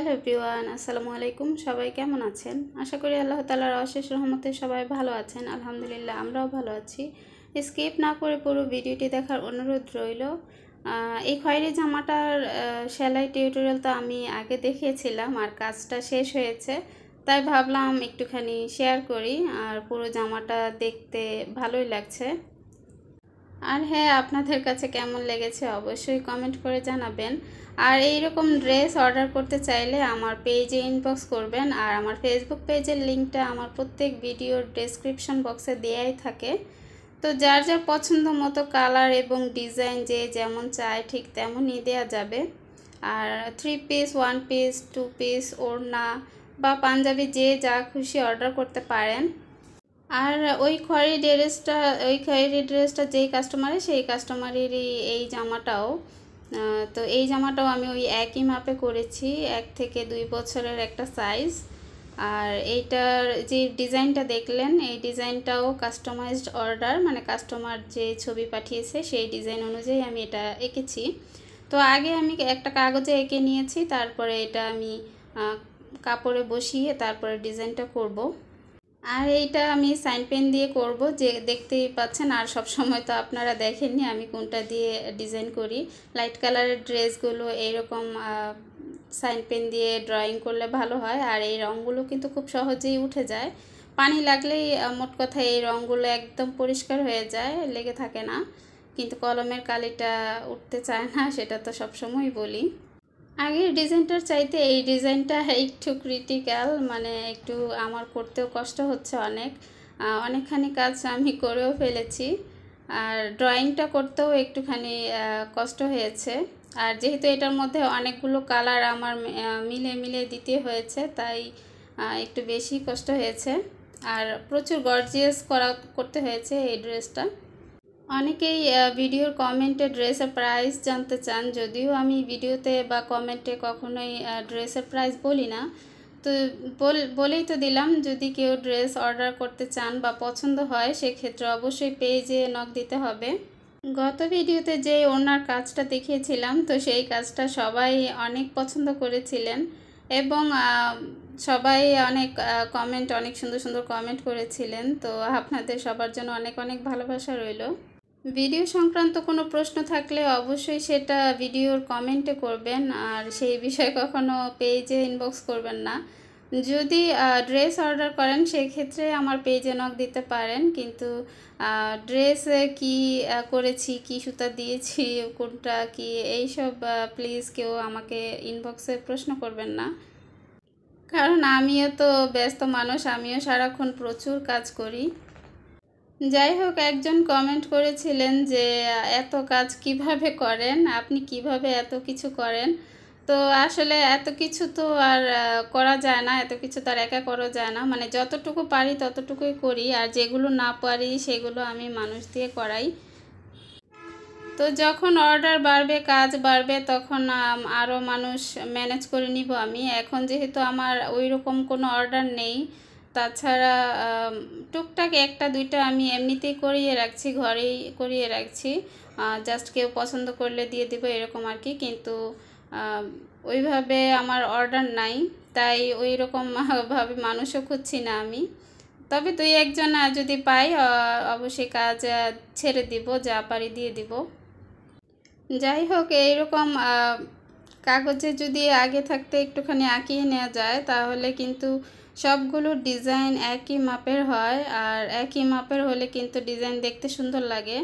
Hello everyone, আসসালামু আলাইকুম। সবাই কেমন আছেন? আশা করি আল্লাহ তাআলার অশেষ রহমতে সবাই ভালো আছেন। আলহামদুলিল্লাহ, আমরাও ভালো আছি। স্কিপ না করে পুরো ভিডিওটি দেখার অনুরোধ রইল। এই খয়েরি জামাটার সেলাই টিউটোরিয়াল তো আমি আগে দেখিয়েছিলাম, আর কাজটা শেষ হয়েছে, তাই ভাবলাম একটুখানি শেয়ার করি। আর পুরো জামাটা দেখতে ভালোই লাগছে। আর হ্যাঁ, আপনাদের কাছে কেমন লেগেছে অবশ্যই কমেন্ট করে জানাবেন। আর এইরকম ড্রেস অর্ডার করতে চাইলে আমার পেজে ইনবক্স করবেন। আর আমার ফেসবুক পেজের লিঙ্কটা আমার প্রত্যেক ভিডিওর ডেসক্রিপশন বক্সে দেওয়াই থাকে। তো যার যার পছন্দ মতো কালার এবং ডিজাইন যে যেমন চায় ঠিক তেমনই দেওয়া যাবে। আর 3 পিস, 1 পিস, 2 পিস, ওড়না বা পাঞ্জাবি যে যা খুশি অর্ডার করতে পারেন। আর ওই খয়েরি ড্রেসটা যেই কাস্টমারের, সেই কাস্টমারেরই এই জামাটাও। তো এই জামাটাও আমি ওই একই মাপে করেছি, 1 থেকে 2 বছরের একটা সাইজ। আর এইটার যে ডিজাইনটা দেখলেন, এই ডিজাইনটাও কাস্টমাইজড অর্ডার, মানে কাস্টমার যে ছবি পাঠিয়েছে সেই ডিজাইন অনুযায়ী আমি এটা এঁকেছি। তো আগে আমি একটা কাগজে এঁকে নিয়েছি, তারপরে এটা আমি কাপড়ে বসিয়ে তারপরে ডিজাইনটা করব। আর এইটা আমি সাইন পেন দিয়ে করব, যে দেখতেই পাচ্ছেন। আর সব সময় তো আপনারা দেখেননি আমি কোনটা দিয়ে ডিজাইন করি। লাইট কালারের ড্রেসগুলো এইরকম সাইন পেন দিয়ে ড্রয়িং করলে ভালো হয়। আর এই রঙগুলো কিন্তু খুব সহজেই উঠে যায়, পানি লাগলেই মোট কথা এই রঙগুলো একদম পরিষ্কার হয়ে যায়, লেগে থাকে না। কিন্তু কলমের কালিটা উঠতে চায় না, সেটা তো সবসময় বলি। আগের ডিজাইনটার চাইতে এই ডিজাইনটা একটু ক্রিটিক্যাল, মানে একটু আমার করতেও কষ্ট হচ্ছে অনেকখানি কাজ আমি করেও ফেলেছি। আর ড্রয়িংটা করতেও একটুখানি কষ্ট হয়েছে। আর যেহেতু এটার মধ্যে অনেকগুলো কালার আমার মিলে মিলে দিতে হয়েছে, তাই একটু বেশি কষ্ট হয়েছে। আর প্রচুর গর্জিয়াস করতে হয়েছে এই ড্রেসটা। অনেকেই ভিডিওর কমেন্টে ড্রেসের প্রাইস জানতে চান, যদিও আমি ভিডিওতে বা কমেন্টে কখনোই ড্রেসের প্রাইস বলি না। তো বলেই তো দিলাম, যদি কেউ ড্রেস অর্ডার করতে চান বা পছন্দ হয়, সেক্ষেত্রে অবশ্যই পেজে নক দিতে হবে। গত ভিডিওতে যে ওনার কাজটা দেখিয়েছিলাম, তো সেই কাজটা সবাই অনেক পছন্দ করেছিলেন এবং সবাই অনেক সুন্দর সুন্দর কমেন্ট করেছিলেন। তো আপনাদের সবার জন্য অনেক অনেক ভালোবাসা রইল। ভিডিও সংক্রান্ত কোনো প্রশ্ন থাকলে অবশ্যই সেটা ভিডিওর কমেন্টে করবেন, আর সেই বিষয়ে কখনো পেজে ইনবক্স করবেন না। যদি ড্রেস অর্ডার করেন, সেই ক্ষেত্রে আমার পেজে নক দিতে পারেন, কিন্তু ড্রেসে কি করেছি, কি সুতা দিয়েছি, কোনটা কি, এইসব প্লিজ কেউ আমাকে ইনবক্সে প্রশ্ন করবেন না। কারণ আমিও তো ব্যস্ত মানুষ, আমিও সারাক্ষণ প্রচুর কাজ করি। যাই হোক, একজন কমেন্ট করেছিলেন যে এত কাজ কিভাবে করেন, আপনি কিভাবে এত কিছু করেন। তো আসলে এত কিছু তো আর করা যায় না, এত কিছু তো আর একা করা যায় না, মানে যতটুকু পারি ততটুকুই করি, আর যেগুলো না পারি সেগুলো আমি মানুষ দিয়ে করাই। তো যখন অর্ডার বাড়বে, কাজ বাড়বে, তখন আরও মানুষ ম্যানেজ করে নিব আমি। এখন যেহেতু আমার ওই রকম কোনো অর্ডার নেই, তাছাড়া টুকটাক একটা দুইটা আমি এমনিতেই করিয়ে রাখছি, ঘরেই করিয়ে রাখছি, জাস্ট কেউ পছন্দ করলে দিয়ে দিব এরকম আর কি। কিন্তু ওইভাবে আমার অর্ডার নাই, তাই ওই রকমভাবে মানুষও খুঁজছি না আমি। তবে দুই একজন যদি পাই, অবশ্যই কাজ ছেড়ে দিব, যা পারি দিয়ে দিব। যাই হোক, এইরকম কাগজে যদি আগে থাকতে একটুখানি আঁকিয়ে নেওয়া যায়, তাহলে কিন্তু সবগুলো ডিজাইন একই মাপের হয়, আর একই মাপের হলে কিন্তু ডিজাইন দেখতে সুন্দর লাগে।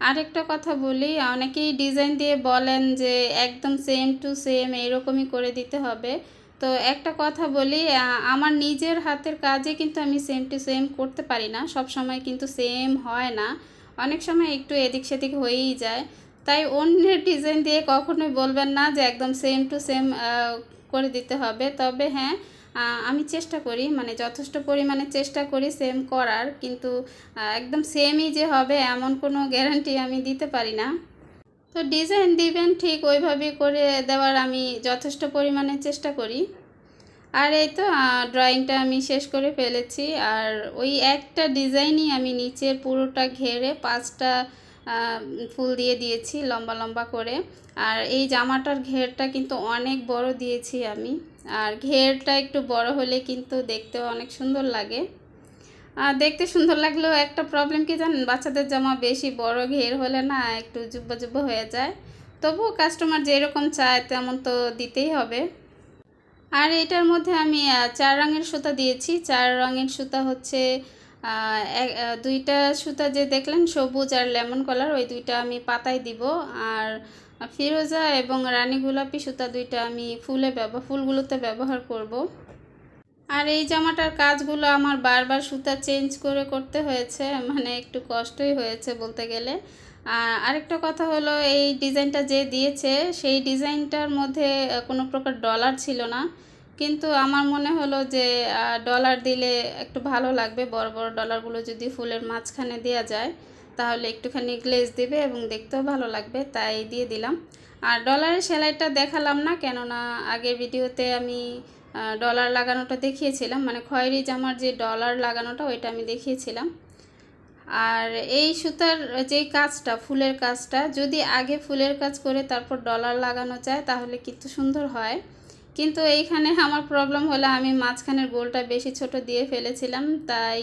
আরেকটা কথা বলি, অনেকেই ডিজাইন দিয়ে বলেন যে একদম সেম টু সেম এইরকমই করে দিতে হবে। তো একটা কথা বলি, আমার নিজের হাতের কাজে কিন্তু আমি সেম টু সেম করতে পারি না, সব সময় কিন্তু সেম হয় না, অনেক সময় একটু এদিক সেদিক হয়েই যায়। তাই অন্যের ডিজাইন দিয়ে কখনোই বলবেন না যে একদম সেম টু সেম করে দিতে হবে। তবে হ্যাঁ, আমি চেষ্টা করি, মানে যথেষ্ট পরিমাণে চেষ্টা করি সেম করার, কিন্তু একদম সেমই যে হবে এমন কোনো গ্যারান্টি আমি দিতে পারি না। তো ডিজাইন দিবেন ঠিক ওইভাবেই করে দেওয়ার আমি যথেষ্ট পরিমাণে চেষ্টা করি। আর এই তো ড্রয়িংটা আমি শেষ করে ফেলেছি। আর ওই একটা ডিজাইনই আমি নিচের পুরোটা ঘেরে 5টা ফুল দিয়ে দিয়েছি লম্বা লম্বা করে। আর এই জামাটার ঘেরটা কিন্তু অনেক বড় দিয়েছি আমি, আর ঘেরটা একটু বড় হলে কিন্তু দেখতেও অনেক সুন্দর লাগে। দেখতে সুন্দর লাগলেও একটা প্রবলেম কি জানেন, বাচ্চাদের জামা বেশি বড় ঘের হলে না একটু জুব্বা জুব্বা হয়ে যায়। তবুও কাস্টমার যেরকম চায় তেমন তো দিতেই হবে। আর এটার মধ্যে আমি 4 রঙের সুতা দিয়েছি। 4 রঙের সুতা হচ্ছে দুইটা সুতা যে দেখলেন সবুজ আর লেমন কালার, ওই দুইটা আমি পাতায় দিব। আর ফিরোজা এবং রানী গোলাপি সুতা দুইটা আমি ফুলগুলোতে ব্যবহার করব। আর এই জামাটার কাজগুলো আমার বারবার সুতা চেঞ্জ করে করতে হয়েছে, মানে একটু কষ্টই হয়েছে বলতে গেলে। আরেকটা কথা হলো, এই ডিজাইনটা যে দিয়েছে সেই ডিজাইনটার মধ্যে কোনো প্রকার ডলার ছিল না, কিন্তু আমার মনে হলো যে ডলার দিলে একটু ভালো লাগবে। বড় বড় ডলারগুলো যদি ফুলের মাঝখানে দেওয়া যায় তাহলে একটুখানি গ্লেজ দেবে এবং দেখতেও ভালো লাগবে, তাই দিয়ে দিলাম। আর ডলারের সেলাইটা দেখালাম না, কেননা আগের ভিডিওতে আমি ডলার লাগানোটা দেখিয়েছিলাম, মানে খয়েরি জামার যে ডলার লাগানোটা ওইটা আমি দেখিয়েছিলাম। আর এই সুতার যেই কাজটা, ফুলের কাজটা যদি আগে ফুলের কাজ করে তারপর ডলার লাগানো যায় তাহলে কিন্তু সুন্দর হয়। কিন্তু এইখানে আমার প্রবলেম হলো আমি মাঝখানের গোলটা বেশি ছোট দিয়ে ফেলেছিলাম, তাই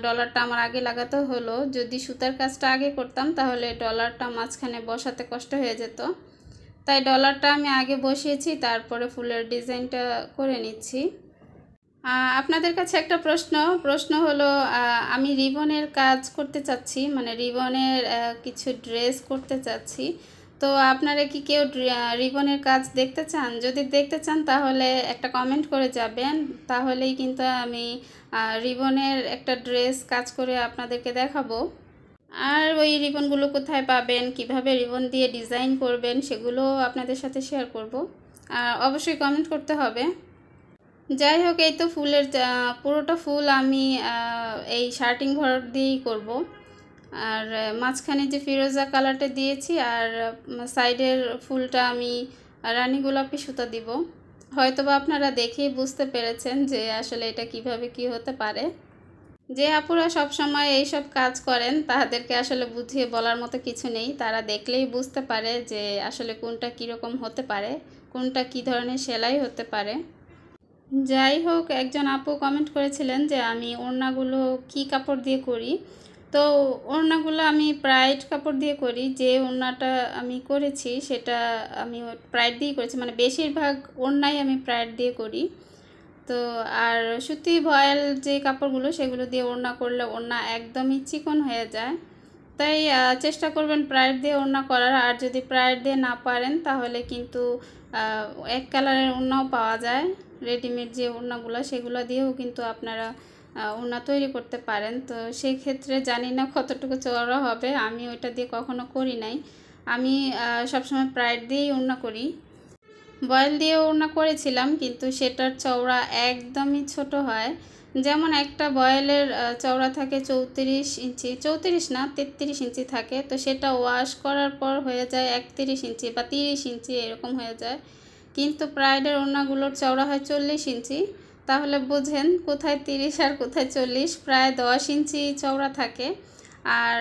ডলারটা আমার আগে লাগাতে হলো। যদি সুতার কাজটা আগে করতাম তাহলে ডলারটা মাঝখানে বসাতে কষ্ট হয়ে যেত, তাই ডলারটা আমি আগে বসিয়েছি, তারপরে ফুলের ডিজাইনটা করে নিচ্ছি। আপনাদের কাছে একটা প্রশ্ন হলো, আমি রিবনের কাজ করতে চাচ্ছি, মানে রিবনের কিছু ড্রেস করতে চাচ্ছি। তো আপনারা কি কেউ রিবনের কাজ দেখতে চান? যদি দেখতে চান তাহলে একটা কমেন্ট করে যাবেন, তাহলেই কিন্তু আমি রিবনের একটা ড্রেস কাজ করে আপনাদেরকে দেখাবো। আর ওই রিবনগুলো কোথায় পাবেন, কিভাবে রিবন দিয়ে ডিজাইন করবেন সেগুলো আপনাদের সাথে শেয়ার করব। অবশ্যই কমেন্ট করতে হবে। যাই হোক, এই তো ফুলের পুরোটা ফুল আমি এই শার্টিং ভরাট দিয়েই করব। আর মাঝখানে যে ফিরোজা কালারটা দিয়েছি আর সাইডের ফুলটা আমি রানী গোলাপি সুতা দিব। হয়তোবা আপনারা দেখেই বুঝতে পেরেছেন যে আসলে এটা কিভাবে কি হতে পারে। যে আপুরা সব সময় এইসব কাজ করেন তাদেরকে আসলে বুঝিয়ে বলার মতো কিছু নেই, তারা দেখলেই বুঝতে পারে যে আসলে কোনটা কীরকম হতে পারে, কোনটা কী ধরনের সেলাই হতে পারে। যাই হোক, একজন আপু কমেন্ট করেছিলেন যে আমি ওড়নাগুলো কি কাপড় দিয়ে করি। তো ওড়নাগুলো আমি প্রাইড কাপড় দিয়ে করি। যে ওড়নাটা আমি করেছি সেটা আমি প্রাইড দিয়ে করেছি, মানে বেশিরভাগ ওড়নাই আমি প্রাইড দিয়ে করি। তো আর সুতি ভয়েল যে কাপড়গুলো সেগুলো দিয়ে ওড়না করলে ওড়না একদমই চিকন হয়ে যায়, তাই চেষ্টা করবেন প্রাইড দিয়ে ওড়না করার। আর যদি প্রাইড দিয়ে না পারেন তাহলে কিন্তু এক কালারের ওড়নাও পাওয়া যায়, রেডিমেড যে ওড়নাগুলো সেগুলো দিয়েও কিন্তু আপনারা ওড়না তৈরি করতে পারেন। তো সেই ক্ষেত্রে জানি না কতটুকু চওড়া হবে, আমি ওইটা দিয়ে কখনো করি নাই। আমি সবসময় প্রাইড দিয়েই ওড়না করি। বয়েল দিয়ে ওড়না করেছিলাম কিন্তু সেটার চওড়া একদমই ছোট হয়। যেমন একটা বয়েলের চওড়া থাকে 34 ইঞ্চি, 34 না 33 ইঞ্চি থাকে, তো সেটা ওয়াশ করার পর হয়ে যায় 31 ইঞ্চি বা 30 ইঞ্চি এরকম হয়ে যায়। কিন্তু প্রাইডের ওড়নাগুলোর চওড়া হয় 40 ইঞ্চি, তাহলে বোঝেন কোথায় 30 আর কোথায় 40, প্রায় 10 ইঞ্চি চওড়া থাকে। আর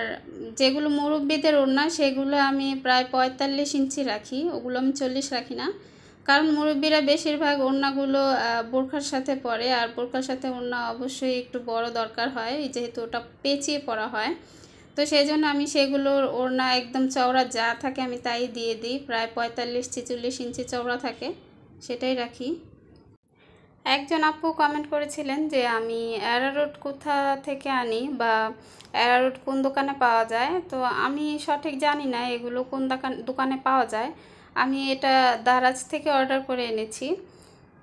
যেগুলো মুরব্বিদের ওড়না সেগুলো আমি প্রায় 45 ইঞ্চি রাখি, ওগুলো আমি 40 রাখি না, কারণ মুরব্বিরা বেশিরভাগ ওড়নাগুলো বোরখার সাথে পরে, আর বোরখার সাথে ওড়না অবশ্যই একটু বড় দরকার হয় যেহেতু ওটা পেঁচিয়ে পরা হয়। তো সেই জন্য আমি সেগুলোর ওড়না একদম চওড়া যা থাকে আমি তাই দিয়ে দিই, প্রায় 45-46 ইঞ্চি চওড়া থাকে সেটাই রাখি। একজন আপু কমেন্ট করেছিলেন যে আমি অ্যারারুট কোথা থেকে আনি বা অ্যারারুট কোন দোকানে পাওয়া যায়। তো আমি সঠিক জানি না এগুলো কোন দোকানে পাওয়া যায়। আমি এটা দারাজ থেকে অর্ডার করে এনেছি।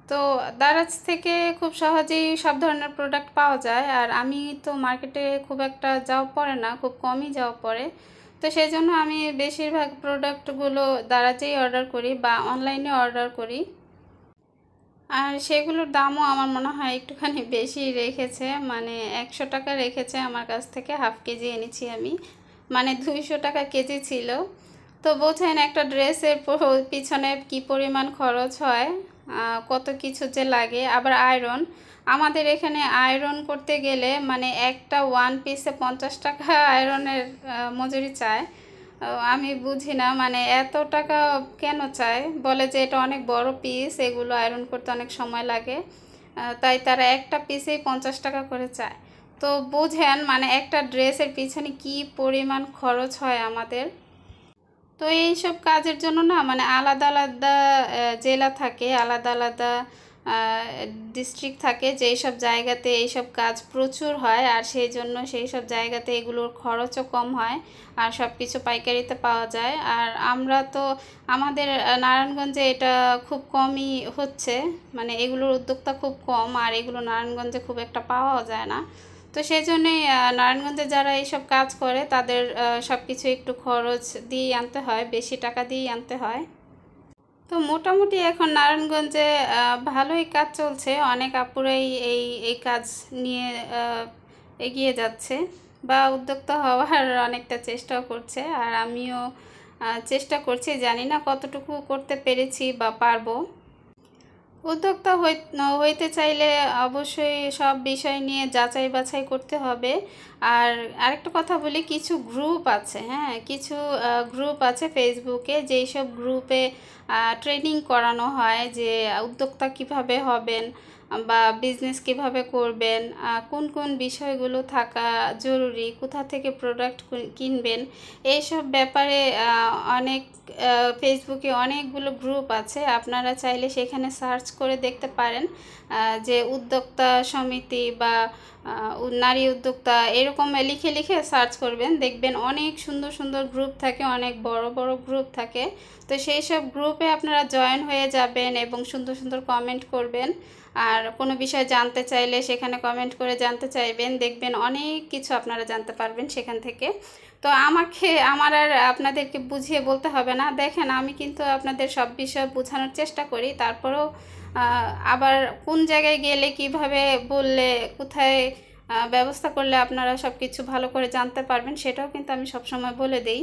তো দারাজ থেকে খুব সহজেই সব ধরনের প্রোডাক্ট পাওয়া যায়, আর আমি তো মার্কেটে খুব একটা যাওয়া পড়ে না, খুব কমই যাওয়া পড়ে। তো সেই জন্য আমি বেশিরভাগ প্রোডাক্টগুলো দারাজেই অর্ডার করি বা অনলাইনে অর্ডার করি। আর সেগুলোর দামও আমার মনে হয় একটুখানি বেশি রেখেছে, মানে 100 টাকা রেখেছে আমার কাছ থেকে। হাফ কেজি এনেছি আমি, মানে 200 টাকা কেজি ছিল। তো বোঝেন একটা ড্রেসের পিছনে কি পরিমাণ খরচ হয়, কত কিছু যে লাগে। আবার আয়রন, আমাদের এখানে আয়রন করতে গেলে মানে একটা ওয়ান পিসে 50 টাকা আয়রনের মজুরি চায়। আমি বুঝি না মানে এত টাকা কেন চায়, বলে যে এটা অনেক বড় পিস, এগুলো আয়রন করতে অনেক সময় লাগে, তাই তারা একটা পিসেই 50 টাকা করে চায়। তো বোঝেন মানে একটা ড্রেসের পিছনে কি পরিমাণ খরচ হয় আমাদের। তো এইসব কাজের জন্য না মানে আলাদা আলাদা জেলা থাকে, আলাদা আলাদা ডিস্ট্রিক্ট থাকে, যেই সব জায়গাতে এইসব কাজ প্রচুর হয়, আর সেই জন্য সেই সব জায়গাতে এগুলোর খরচও কম হয় আর সব কিছু পাইকারিতে পাওয়া যায়। আর আমরা তো আমাদের নারায়ণগঞ্জে এটা খুব কমই হচ্ছে, মানে এগুলোর উদ্যোক্তা খুব কম, আর এগুলো নারায়ণগঞ্জে খুব একটা পাওয়াও যায় না। তো সেই জন্যই নারায়ণগঞ্জে যারা এইসব কাজ করে তাদের সব কিছু একটু খরচ দিয়ে আনতে হয়, বেশি টাকা দিয়ে আনতে হয়। তো মোটামুটি এখন নারায়ণগঞ্জে ভালোই কাজ চলছে, অনেক আপুরাই এই এই কাজ নিয়ে এগিয়ে যাচ্ছে বা উদ্যোক্তা হওয়ার অনেকটা চেষ্টাও করছে, আর আমিও চেষ্টা করছি, জানি না কতটুকু করতে পেরেছি বা পারবো। উদ্যোক্তা হইতে চাইলে অবশ্যই সব বিষয় নিয়ে যাচাই বাছাই করতে হবে। আর আরেকটা কথা বলি, কিছু গ্রুপ আছে, হ্যাঁ কিছু গ্রুপ আছে ফেসবুকে, যেই সব গ্রুপে ট্রেনিং করানো হয় যে উদ্যোক্তা কিভাবে হবেন বা বিজনেস কিভাবে করবেন, কোন কোন বিষয়গুলো থাকা জরুরি, কোথা থেকে প্রোডাক্ট কিনবেন, এইসব ব্যাপারে অনেক ফেসবুকে অনেকগুলো গ্রুপ আছে, আপনারা চাইলে সেখানে সার্চ করে দেখতে পারেন যে উদ্যোক্তা সমিতি বা নারী উদ্যোক্তা এরকম লিখে লিখে সার্চ করবেন, দেখবেন অনেক সুন্দর সুন্দর গ্রুপ থাকে, অনেক বড় বড় গ্রুপ থাকে। তো সেই সব গ্রুপে আপনারা জয়েন হয়ে যাবেন এবং সুন্দর সুন্দর কমেন্ট করবেন, আর কোনো বিষয় জানতে চাইলে সেখানে কমেন্ট করে জানতে চাইবেন, দেখবেন অনেক কিছু আপনারা জানতে পারবেন সেখান থেকে। তো আমার আর আপনাদেরকে বুঝিয়ে বলতে হবে না, দেখেন আমি কিন্তু আপনাদের সব বিষয় বোঝানোর চেষ্টা করি, তারপরেও আবার কোন জায়গায় গেলে কিভাবে বললে কোথায় ব্যবস্থা করলে আপনারা সব কিছু ভালো করে জানতে পারবেন সেটাও কিন্তু আমি সবসময় বলে দিই।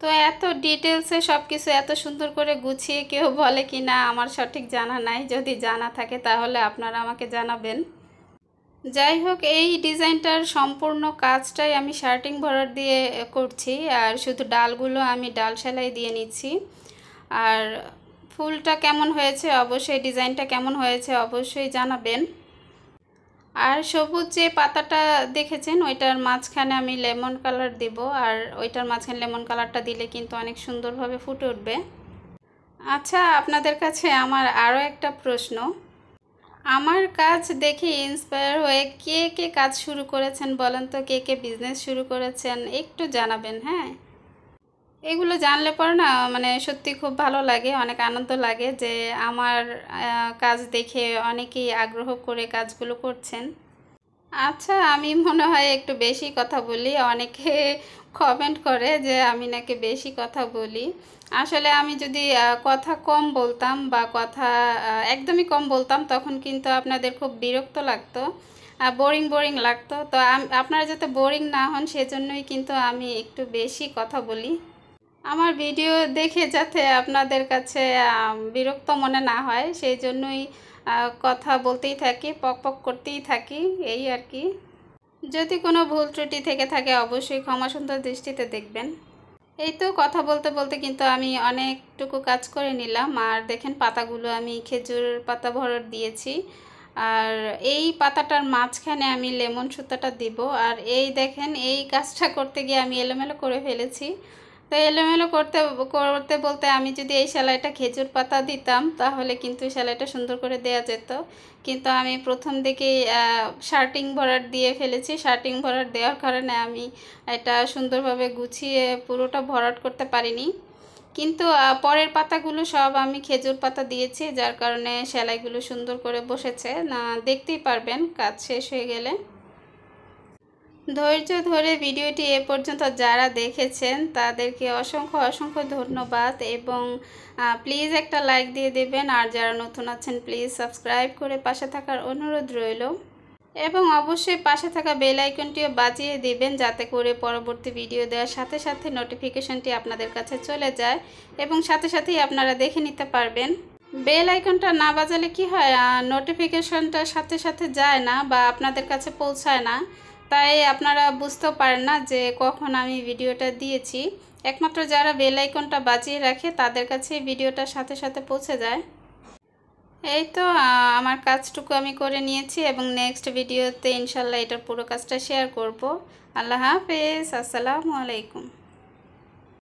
তো এত ডিটেলসে সব কিছু এত সুন্দর করে গুছিয়ে কেউ বলে কি না আমার সঠিক জানা নাই, যদি জানা থাকে তাহলে আপনারা আমাকে জানাবেন। যাই হোক, এই ডিজাইনটার সম্পূর্ণ কাজটাই আমি শার্টিং বর্ডার দিয়ে করছি, আর শুধু ডালগুলো আমি ডাল সেলাই দিয়ে নিচ্ছি। আর ফুলটা কেমন হয়েছে অবশ্যই, ডিজাইনটা কেমন হয়েছে অবশ্যই জানাবেন। আর সবুজ যে পাতাটা দেখেছেন ওইটার মাঝখানে আমি লেমন কালার দিব, আর ওইটার মাঝখানে লেমন কালারটা দিলে কিন্তু অনেক সুন্দরভাবে ফুটে উঠবে। আচ্ছা, আপনাদের কাছে আমার আরও একটা প্রশ্ন, আমার কাজ দেখে ইন্সপায়ার হয়ে কে কে কাজ শুরু করেছেন বলেন তো, কে কে বিজনেস শুরু করেছেন একটু জানাবেন। হ্যাঁ, এগুলো জানলে পরে না মানে সত্যি খুব ভালো লাগে, অনেক আনন্দ লাগে যে আমার কাজ দেখে অনেকেই আগ্রহ করে কাজগুলো করছেন। আচ্ছা, আমি মনে হয় একটু বেশি কথা বলি, অনেকে কমেন্ট করে যে আমি নাকি বেশি কথা বলি। আসলে আমি যদি কথা কম বলতাম বা কথা একদমই কম বলতাম তখন কিন্তু আপনাদের খুব বিরক্ত লাগতো, বোরিং বোরিং লাগতো। তো আপনারা যাতে বোরিং না হন সেজন্যই কিন্তু আমি একটু বেশি কথা বলি। আমার ভিডিও দেখে যাতে আপনাদের কাছে বিরক্ত মনে না হয় সেই জন্যই কথা বলতেই থাকি, পক পক করতেই থাকি, এই আর কি। যদি কোনো ভুল ত্রুটি থেকে থাকে অবশ্যই ক্ষমা সুন্দর দৃষ্টিতে দেখবেন। এই তো কথা বলতে বলতে কিন্তু আমি অনেকটুকু কাজ করে নিলাম, আর দেখেন পাতাগুলো আমি খেজুর পাতা ভরাট দিয়েছি, আর এই পাতাটার মাঝখানে আমি লেমন সুতাটা দিব। আর এই দেখেন এই কাজটা করতে গিয়ে আমি এলোমেলো করে ফেলেছি। তো এলোমেলো করতে করতে বলতে আমি যদি এই সেলাইটা খেজুর পাতা দিতাম তাহলে কিন্তু সেলাইটা সুন্দর করে দেয়া যেত, কিন্তু আমি প্রথম দিকেই শার্টিং ভরাট দিয়ে ফেলেছি। শার্টিং ভরাট দেওয়ার কারণে আমি এটা সুন্দরভাবে গুছিয়ে পুরোটা ভরাট করতে পারিনি, কিন্তু পরের পাতাগুলো সব আমি খেজুর পাতা দিয়েছি, যার কারণে সেলাইগুলো সুন্দর করে বসেছে, না দেখতেই পারবেন কাজ শেষ হয়ে গেলে। ধৈর্য ধরে ভিডিওটি এ পর্যন্ত যারা দেখেছেন তাদেরকে অসংখ্য অসংখ্য ধন্যবাদ, এবং প্লিজ একটা লাইক দিয়ে দেবেন, আর যারা নতুন আছেন প্লিজ সাবস্ক্রাইব করে পাশে থাকার অনুরোধ রইল, এবং অবশ্যই পাশে থাকা বেল আইকনটিও বাজিয়ে দিবেন যাতে করে পরবর্তী ভিডিও দেওয়ার সাথে সাথে নোটিফিকেশনটি আপনাদের কাছে চলে যায় এবং সাথে সাথেই আপনারা দেখে নিতে পারবেন। বেল আইকনটা না বাজালে কি হয়, নোটিফিকেশনটা সাথে সাথে যায় না বা আপনাদের কাছে পৌঁছায় না, তাই আপনারা বুঝতেও পারেন না যে কখন আমি ভিডিওটা দিয়েছি, একমাত্র যারা বেল আইকনটা বাজিয়ে রাখে তাদের কাছে ভিডিওটা সাথে সাথে পৌঁছে যায়। এই তো আমার কাজটুকু আমি করে নিয়েছি এবং নেক্সট ভিডিওতে ইনশাল্লাহ এটার পুরো কাজটা শেয়ার করব। আল্লাহ হাফেজ, আসসালামু আলাইকুম।